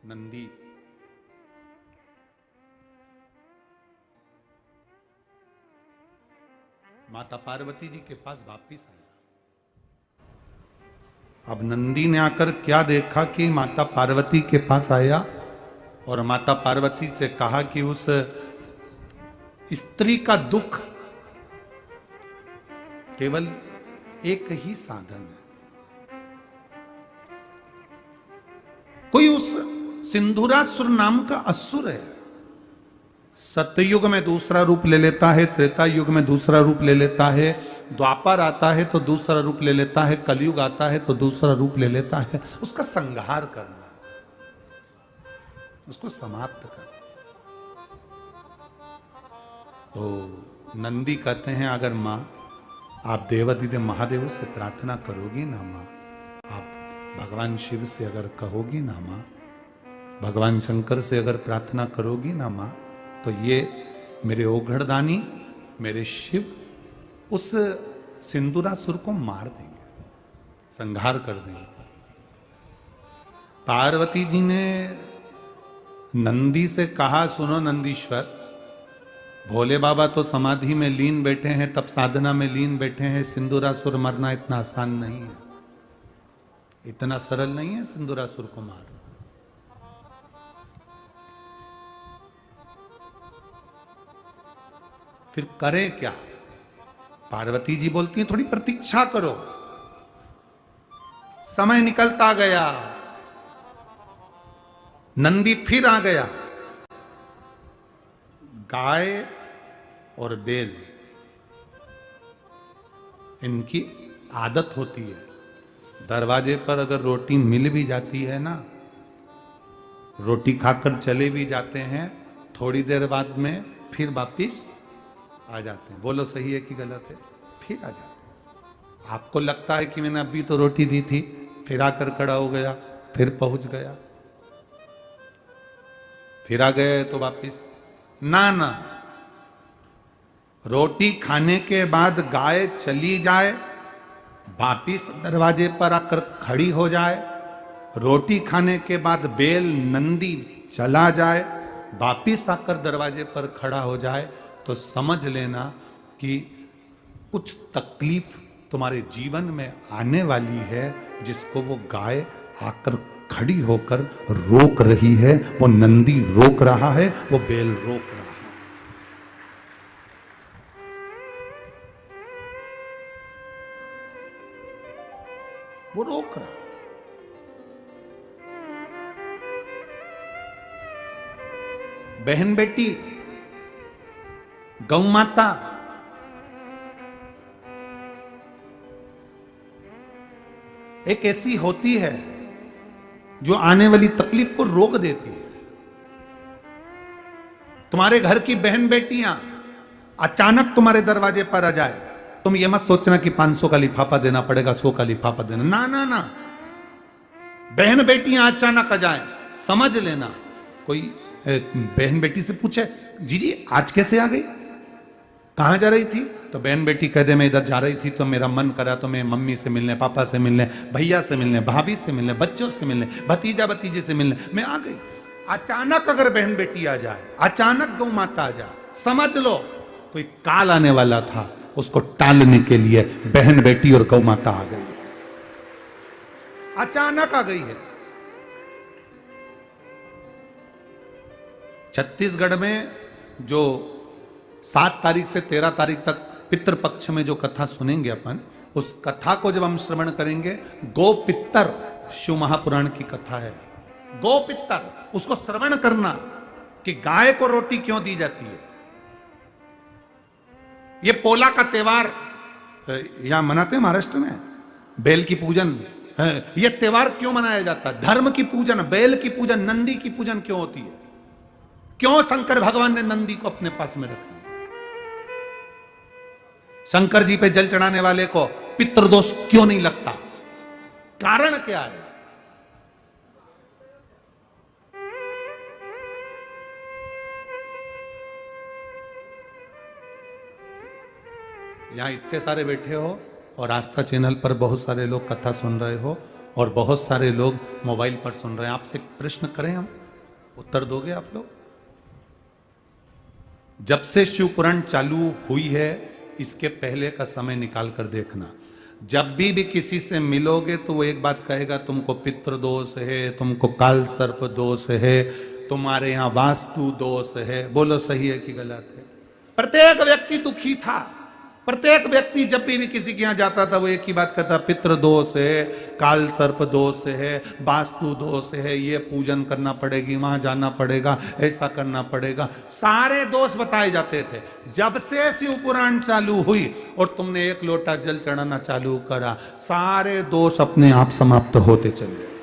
नंदी माता पार्वती जी के पास वापिस आया। अब नंदी ने आकर क्या देखा कि माता पार्वती के पास आया और माता पार्वती से कहा कि उस स्त्री का दुख केवल एक ही साधन है। कोई उस सिंधुरासुर नाम का असुर है, सतयुग में दूसरा रूप ले लेता है, त्रेता युग में दूसरा रूप ले लेता है, द्वापर आता है तो दूसरा रूप ले लेता है, कलयुग आता है तो दूसरा रूप ले लेता है। उसका संहार करना, उसको समाप्त करना। तो नंदी कहते हैं अगर मां आप देवादिदेव महादेव से प्रार्थना करोगी ना मां, आप भगवान शिव से अगर कहोगी ना मां, भगवान शंकर से अगर प्रार्थना करोगी ना मां, तो ये मेरे ओघड़दानी मेरे शिव उस सिंदूरासुर को मार देंगे, संहार कर देंगे। पार्वती जी ने नंदी से कहा सुनो नंदीश्वर, भोले बाबा तो समाधि में लीन बैठे हैं, तब साधना में लीन बैठे हैं, सिंदूरासुर मरना इतना आसान नहीं है, इतना सरल नहीं है सिंदूरासुर को मारना। फिर करें क्या? पार्वती जी बोलती हैं थोड़ी प्रतीक्षा करो। समय निकलता गया, नंदी फिर आ गया। गाय और बैल इनकी आदत होती है, दरवाजे पर अगर रोटी मिल भी जाती है ना, रोटी खाकर चले भी जाते हैं, थोड़ी देर बाद में फिर वापिस आ जाते हैं। बोलो सही है कि गलत है? फिर आ जाते हैं। आपको लगता है कि मैंने अभी तो रोटी दी थी, फिर आकर खड़ा हो गया, फिर पहुंच गया, फिर आ गए तो वापिस ना ना। रोटी खाने के बाद गाय चली जाए, वापिस दरवाजे पर आकर खड़ी हो जाए, रोटी खाने के बाद बैल नंदी चला जाए, वापिस आकर दरवाजे पर खड़ा हो जाए, तो समझ लेना कि कुछ तकलीफ तुम्हारे जीवन में आने वाली है, जिसको वो गाय आकर खड़ी होकर रोक रही है, वो नंदी रोक रहा है, वो बैल रोक रहा है। वो रोक रहा है। बहन बेटी, गौ माता, एक ऐसी होती है जो आने वाली तकलीफ को रोक देती है। तुम्हारे घर की बहन बेटियां अचानक तुम्हारे दरवाजे पर आ जाए, तुम ये मत सोचना कि 500 का लिफाफा देना पड़ेगा, 100 का लिफाफा देना, ना ना ना। बहन बेटियां अचानक आ जाए, समझ लेना। कोई बहन बेटी से पूछे जीजी आज कैसे आ गई, कहां जा रही थी? तो बहन बेटी कह दे मैं इधर जा रही थी, तो मेरा मन करा तो मैं मम्मी से मिलने, पापा से मिलने, भैया से मिलने, भाभी से मिलने, बच्चों से मिलने, भतीजा भतीजे से मिलने मैं आ गई। अचानक अगर बहन बेटी आ जाए, अचानक गौ माता आ जाए, समझ लो कोई काल आने वाला था, उसको टालने के लिए बहन बेटी और गौ माता आ गई, अचानक आ गई है। छत्तीसगढ़ में जो 7 तारीख से 13 तारीख तक पितृपक्ष में जो कथा सुनेंगे अपन, उस कथा को जब हम श्रवण करेंगे, गो पितर शिव महापुराण की कथा है। गो पितर, उसको श्रवण करना कि गाय को रोटी क्यों दी जाती है। ये पोला का त्योहार यहां मनाते हैं महाराष्ट्र में, बैल की पूजन। ये त्योहार क्यों मनाया जाता है? धर्म की पूजन, बैल की पूजन, नंदी की पूजन क्यों होती है? क्यों शंकर भगवान ने नंदी को अपने पास में रख लिया? शंकर जी पे जल चढ़ाने वाले को पितृदोष क्यों नहीं लगता? कारण क्या है? यहां इतने सारे बैठे हो और आस्था चैनल पर बहुत सारे लोग कथा सुन रहे हो, और बहुत सारे लोग मोबाइल पर सुन रहे हैं। आपसे एक प्रश्न करें, हम उत्तर दोगे आप लोग? जब से शिव पुराण चालू हुई है, इसके पहले का समय निकाल कर देखना। जब भी किसी से मिलोगे तो वो एक बात कहेगा, तुमको पितृ दोष है, तुमको काल सर्प दोष है, तुम्हारे यहां वास्तु दोष है। बोलो सही है कि गलत है? प्रत्येक व्यक्ति दुखी था। प्रत्येक व्यक्ति जब भी किसी के यहां जाता था वो एक ही बात कहता, पितृ दोष है, काल सर्प दोष है, वास्तु दोष है, ये पूजन करना पड़ेगी, वहां जाना पड़ेगा, ऐसा करना पड़ेगा। सारे दोष बताए जाते थे। जब से शिव पुराण चालू हुई और तुमने एक लोटा जल चढ़ाना चालू करा, सारे दोष अपने आप समाप्त होते चले।